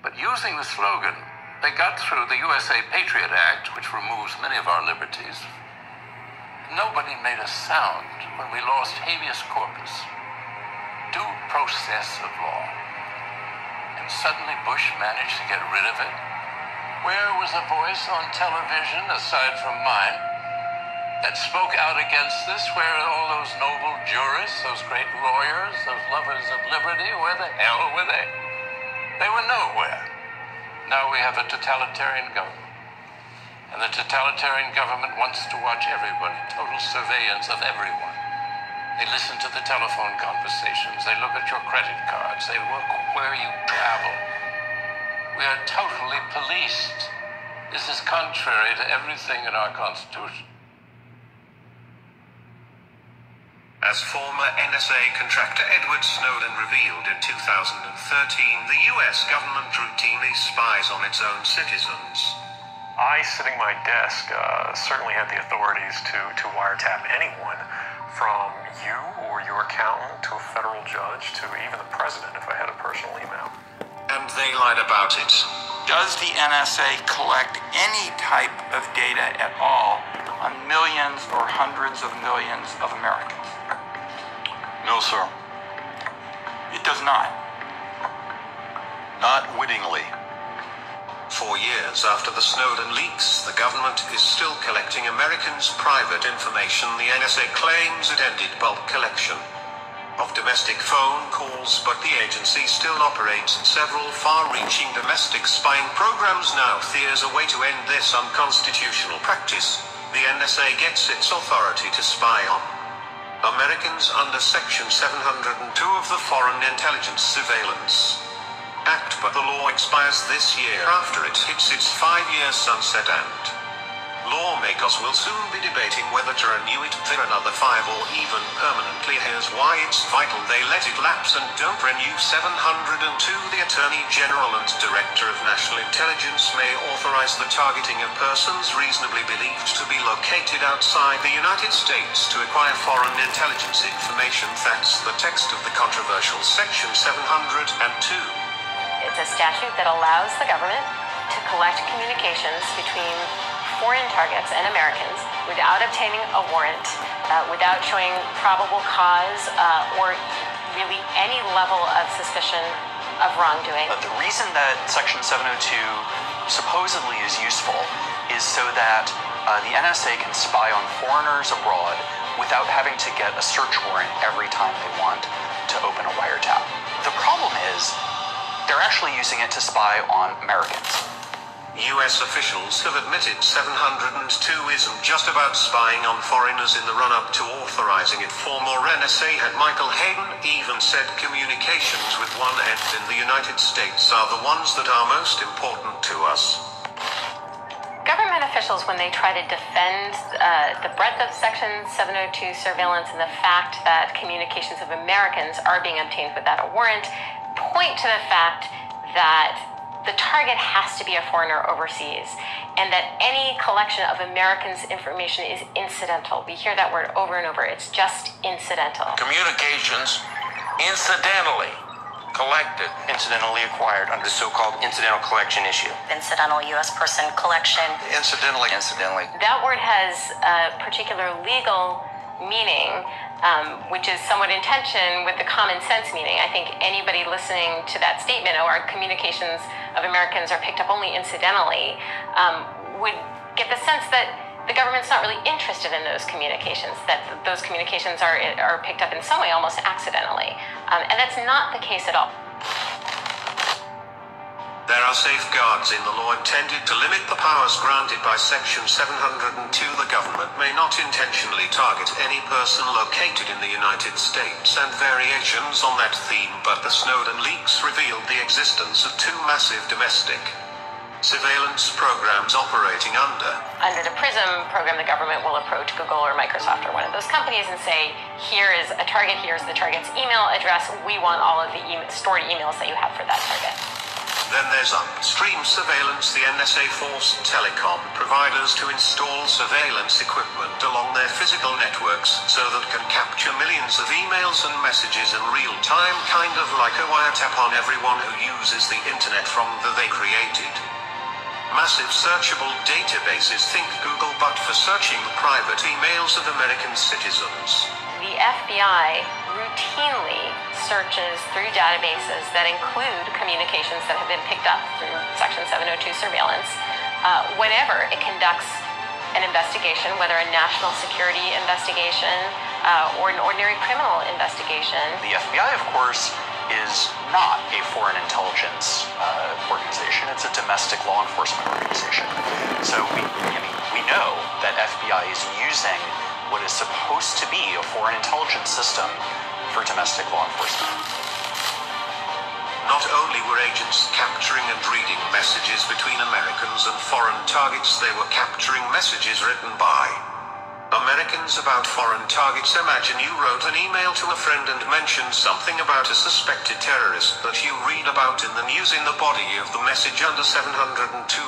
But using the slogan, they got through the USA Patriot Act, which removes many of our liberties. Nobody made a sound when we lost habeas corpus, due process of law. And suddenly Bush managed to get rid of it. Where was a voice on television, aside from mine, that spoke out against this? Where are all those noble jurists, those great lawyers, those lovers of liberty? Where the hell were they? They were nowhere. Now we have a totalitarian government. And the totalitarian government wants to watch everybody, total surveillance of everyone. They listen to the telephone conversations. They look at your credit cards. They look where you travel. We are totally policed. This is contrary to everything in our Constitution. As former NSA contractor Edward Snowden revealed in 2013, the US government routinely spies on its own citizens. I, sitting at my desk, certainly had the authorities to wiretap anyone, from you or your accountant to a federal judge to even the president if I had a personal email. And they lied about it. Does the NSA collect any type of data at all on millions or hundreds of millions of Americans? No, sir. It does not. Not wittingly. 4 years after the Snowden leaks, the government is still collecting Americans' private information. The NSA claims it ended bulk collection of domestic phone calls, but the agency still operates several far-reaching domestic spying programs now. There's a way to end this unconstitutional practice. The NSA gets its authority to spy on Americans under Section 702 of the Foreign Intelligence Surveillance Act, but the law expires this year after it hits its 5-year sunset, and lawmakers will soon be debating whether to renew it for another 5 or even permanently. Here's why it's vital they let it lapse and don't renew 702. The Attorney General and Director of National Intelligence may authorize the targeting of persons reasonably believed to be located outside the United States to acquire foreign intelligence information. That's the text of the controversial Section 702. It's a statute that allows the government to collect communications between foreign targets and Americans without obtaining a warrant, without showing probable cause, or really any level of suspicion of wrongdoing. The reason that Section 702 supposedly is useful is so that the NSA can spy on foreigners abroad without having to get a search warrant every time they want to open a wiretap. The problem is they're actually using it to spy on Americans. US officials have admitted 702 isn't just about spying on foreigners in the run-up to authorizing it. Former NSA head Michael Hayden even said communications with one end in the United States are the ones that are most important to us. Government officials, when they try to defend the breadth of Section 702 surveillance and the fact that communications of Americans are being obtained without a warrant, point to the fact that the target has to be a foreigner overseas, and that any collection of Americans' information is incidental. We hear that word over and over. It's just incidental. Communications incidentally collected, incidentally acquired under the so-called incidental collection issue. Incidental U.S. person collection. Incidentally. That word has a particular legal meaning, which is somewhat in tension with the common sense meaning. I think anybody listening to that statement, our communications of Americans are picked up only incidentally, would get the sense that the government's not really interested in those communications, that those communications are picked up in some way almost accidentally. And that's not the case at all. There are safeguards in the law intended to limit the powers granted by Section 702. The government may not intentionally target any person located in the United States, and variations on that theme, but the Snowden leaks revealed the existence of 2 massive domestic surveillance programs operating under the PRISM program. The government will approach Google or Microsoft or one of those companies and say, here is a target, here's the target's email address, we want all of the stored emails that you have for that target. Then there's upstream surveillance. The NSA forced telecom providers to install surveillance equipment along their physical networks so that it can capture millions of emails and messages in real time, kind of like a wiretap on everyone who uses the internet from they created. Massive searchable databases, think Google, but for searching the private emails of American citizens. The FBI routinely searches through databases that include communications that have been picked up through Section 702 surveillance whenever it conducts an investigation, whether a national security investigation or an ordinary criminal investigation. The FBI, of course, is not a foreign intelligence organization. It's a domestic law enforcement organization. So we know that FBI is using what is supposed to be a foreign intelligence system for domestic law enforcement. Not only were agents capturing and reading messages between Americans and foreign targets, they were capturing messages written by Americans about foreign targets. Imagine you wrote an email to a friend and mentioned something about a suspected terrorist that you read about in the news. In the body of the message under 702,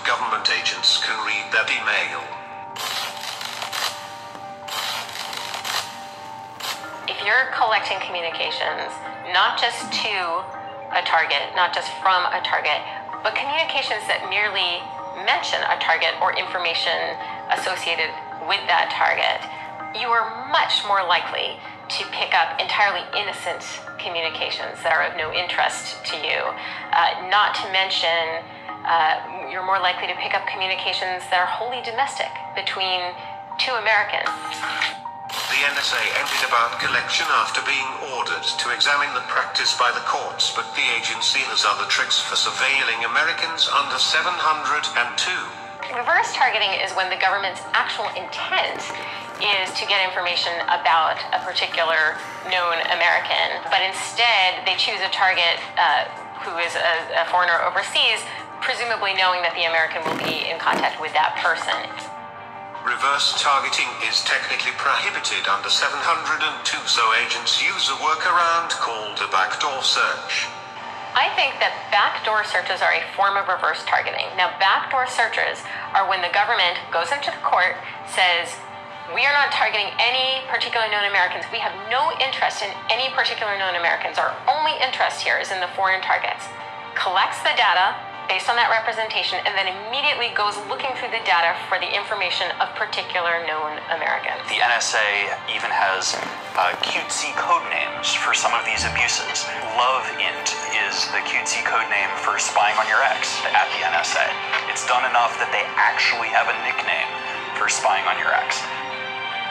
government agents can read that email. If you're collecting communications, not just to a target, not just from a target, but communications that merely mention a target or information associated with that target, you are much more likely to pick up entirely innocent communications that are of no interest to you. Not to mention, you're more likely to pick up communications that are wholly domestic between two Americans. The NSA ended about collection after being ordered to examine the practice by the courts, but the agency has other tricks for surveilling Americans under 702. Reverse targeting is when the government's actual intent is to get information about a particular known American, but instead they choose a target who is a foreigner overseas, presumably knowing that the American will be in contact with that person. Reverse targeting is technically prohibited under 702, so agents use a workaround called a backdoor search. I think that backdoor searches are a form of reverse targeting. Now, backdoor searches are when the government goes into the court, says, we are not targeting any particular known Americans. We have no interest in any particular known Americans. Our only interest here is in the foreign targets. Collects the data based on that representation, and then immediately goes looking through the data for the information of particular known Americans. The NSA even has cutesy code names for some of these abuses. LoveInt is the cutesy code name for spying on your ex at the NSA. It's done enough that they actually have a nickname for spying on your ex.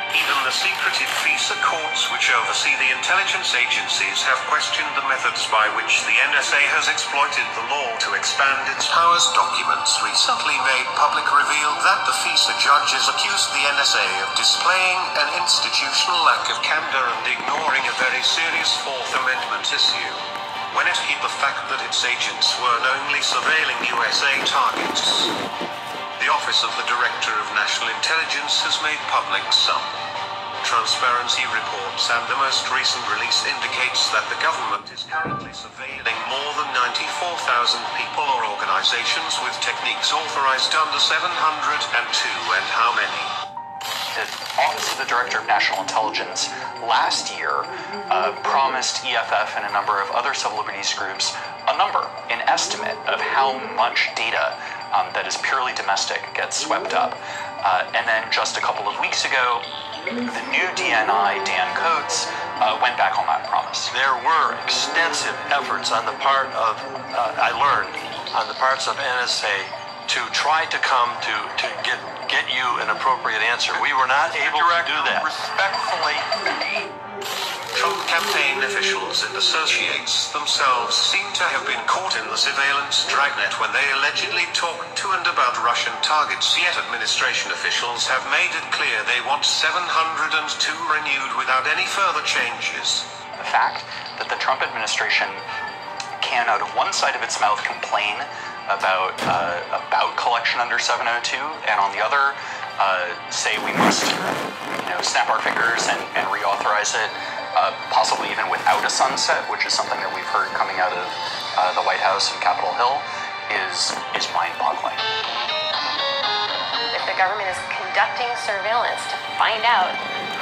Even the secretive FISA courts, which oversee the intelligence agencies, have questioned the methods by which the NSA has exploited the law to expand its powers. Documents recently made public revealed that the FISA judges accused the NSA of displaying an institutional lack of candor and ignoring a very serious Fourth Amendment issue, when it hid the fact that its agents were only surveilling USA targets. The Office of the Director of National Intelligence has made public some transparency reports, and the most recent release indicates that the government is currently surveilling more than 94,000 people or organizations with techniques authorized under 702. And how many? The Office of the Director of National Intelligence last year promised EFF and a number of other civil liberties groups an estimate of how much data that is purely domestic gets swept up. And then just a couple of weeks ago, the new DNI, Dan Coates, went back on that promise. There were extensive efforts on the part of, I learned, on the parts of NSA to try to come to get you an appropriate answer. We were not able to do that. Respectfully, Trump campaign officials and associates themselves seem to have been caught in the surveillance dragnet when they allegedly talked to and about Russian targets, yet administration officials have made it clear they want 702 renewed without any further changes. the fact that the Trump administration can, out of one side of its mouth, complain about collection under 702, and on the other, say we must, snap our fingers and reauthorize it, possibly even without a sunset, which is something that we've heard coming out of the White House and Capitol Hill. is mind-boggling. If the government is conducting surveillance to find out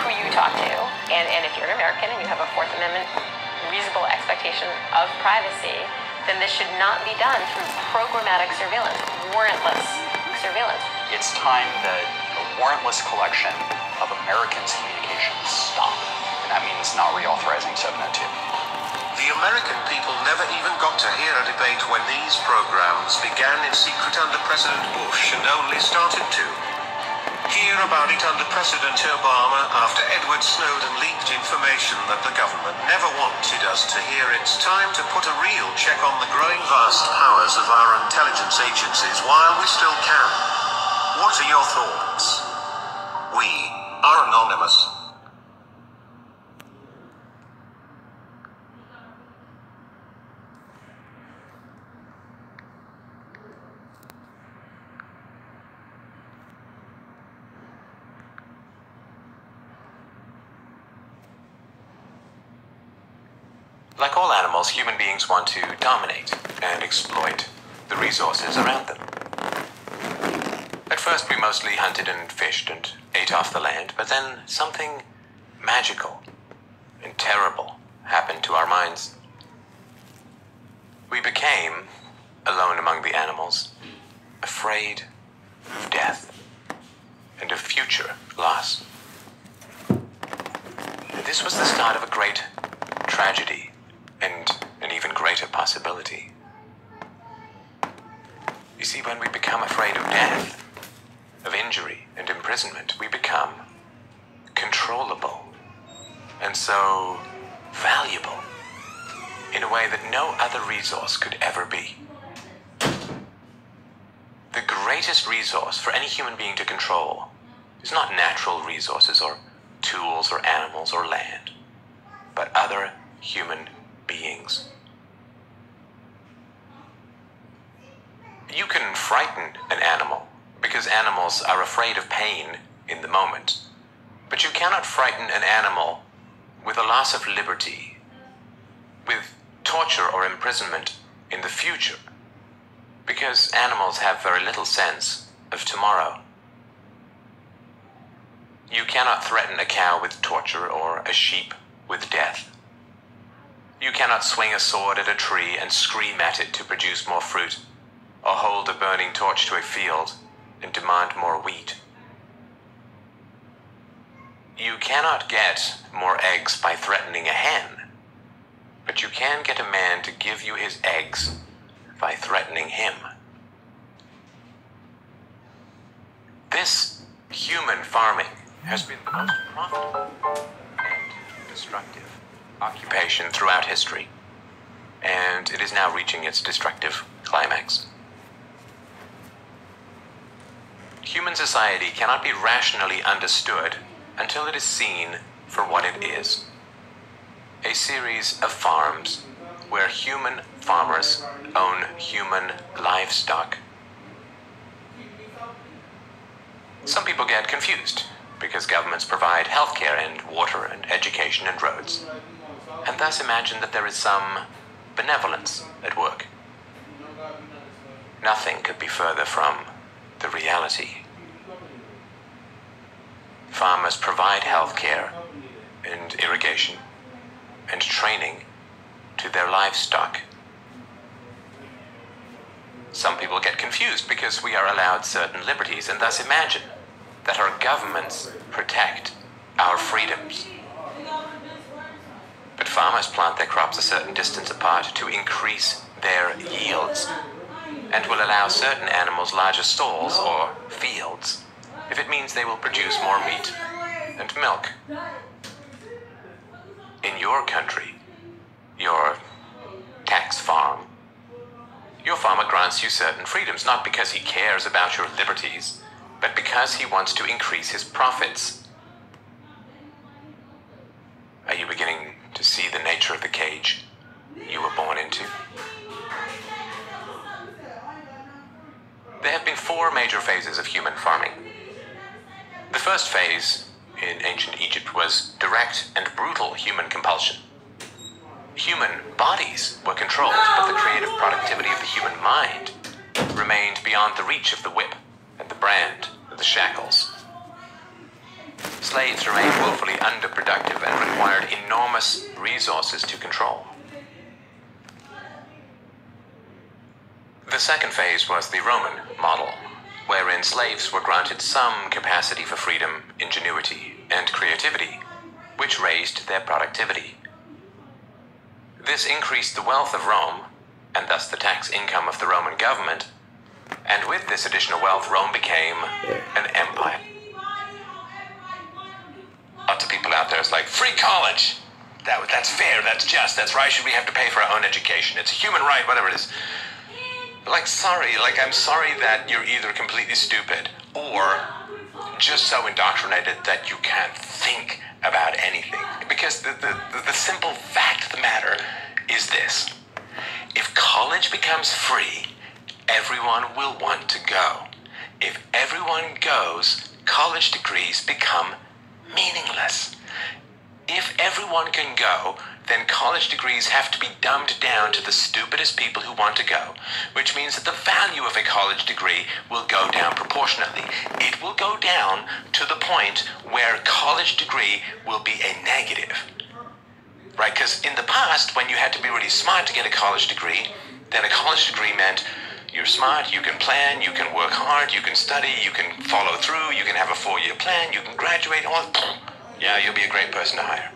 who you talk to, and if you're an American and you have a Fourth Amendment reasonable expectation of privacy, then this should not be done through programmatic surveillance, warrantless surveillance. It's time that the warrantless collection of Americans' communications stop. And that means not reauthorizing 702. The American people never even got to hear a debate when these programs began in secret under President Bush and only started to hear about it under President Obama after Edward Snowden leaked information that the government never wanted us to hear. It's time to put a real check on the growing vast powers of our intelligence agencies while we still can. What are your thoughts? We are anonymous. Like all animals, human beings want to dominate and exploit the resources around them. At first, we mostly hunted and fished and ate off the land, but then something magical and terrible happened to our minds. We became, alone among the animals, afraid of death and of future loss. And this was the start of a great tragedy and an even greater possibility. You see, when we become afraid of death, of injury and imprisonment, we become controllable and so valuable in a way that no other resource could ever be. The greatest resource for any human being to control is not natural resources or tools or animals or land, but other human beings. You can frighten an animal because animals are afraid of pain in the moment, but you cannot frighten an animal with a loss of liberty, with torture or imprisonment in the future, because animals have very little sense of tomorrow. You cannot threaten a cow with torture or a sheep with death. You cannot swing a sword at a tree and scream at it to produce more fruit, or hold a burning torch to a field and demand more wheat. You cannot get more eggs by threatening a hen, but you can get a man to give you his eggs by threatening him. This human farming has been the most profitable and destructive occupation throughout history, and it is now reaching its destructive climax. Human society cannot be rationally understood until it is seen for what it is: a series of farms where human farmers own human livestock. Some people get confused because governments provide healthcare and water and education and roads, and thus imagine that there is some benevolence at work. Nothing could be further from the reality. Farmers provide healthcare and irrigation and training to their livestock. Some people get confused because we are allowed certain liberties and thus imagine that our governments protect our freedoms. But farmers plant their crops a certain distance apart to increase their yields, and will allow certain animals larger stalls or fields if it means they will produce more meat and milk. In your country, your tax farm, your farmer grants you certain freedoms, not because he cares about your liberties, but because he wants to increase his profits. Are you beginning to see the nature of the cage you were born into? There have been 4 major phases of human farming. The first phase in ancient Egypt was direct and brutal human compulsion. Human bodies were controlled, but the creative productivity of the human mind remained beyond the reach of the whip and the brand of the shackles. Slaves remained woefully underproductive and required enormous resources to control. The second phase was the Roman model, wherein slaves were granted some capacity for freedom, ingenuity, and creativity, which raised their productivity. This increased the wealth of Rome, and thus the tax income of the Roman government, and with this additional wealth, Rome became an empire. Lots of people out there is like, free college! That's fair, that's just, that's right, should we have to pay for our own education? It's a human right, whatever it is. I'm sorry that you're either completely stupid or just so indoctrinated that you can't think about anything. Because the simple fact of the matter is this. If college becomes free, everyone will want to go. If everyone goes, college degrees become meaningless. If everyone can go, then college degrees have to be dumbed down to the stupidest people who want to go, which means that the value of a college degree will go down proportionately. It will go down to the point where college degree will be a negative. Right? Because in the past, when you had to be really smart to get a college degree, then a college degree meant you're smart, you can plan, you can work hard, you can study, you can follow through, you can have a 4-year plan, you can graduate, all. Yeah, you'll be a great person to hire.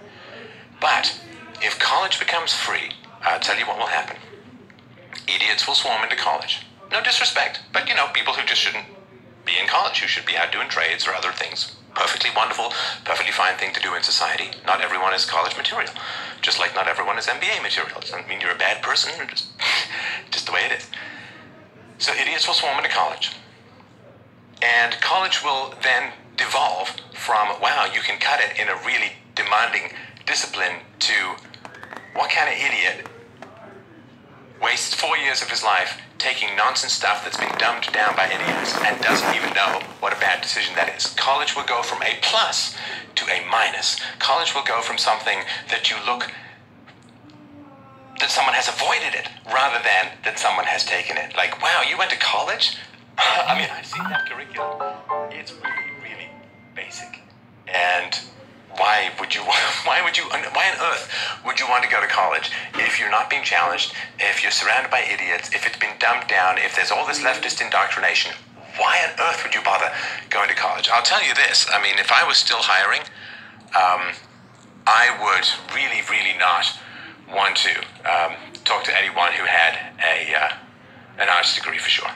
But if college becomes free, I'll tell you what will happen. Idiots will swarm into college. No disrespect, but people who just shouldn't be in college, who should be out doing trades or other things. Perfectly wonderful, perfectly fine thing to do in society. Not everyone is college material. Just like not everyone is MBA material. It doesn't mean you're a bad person, just the way it is. So idiots will swarm into college. And college will then devolve from, wow, you can cut it in a really demanding discipline, to what kind of idiot wastes 4 years of his life taking nonsense stuff that's been dumbed down by idiots and doesn't even know what a bad decision that is. College will go from a plus to a minus. College will go from something that that someone has avoided it rather than that someone has taken it. Like, wow, you went to college? I mean, I've seen that curriculum. It's really, really basic. And why on earth would you want to go to college if you're not being challenged, if you're surrounded by idiots, if it's been dumbed down, if there's all this leftist indoctrination? Why on earth would you bother going to college? I'll tell you this. I mean, if I was still hiring, I would really, really not want to talk to anyone who had an arts degree for sure.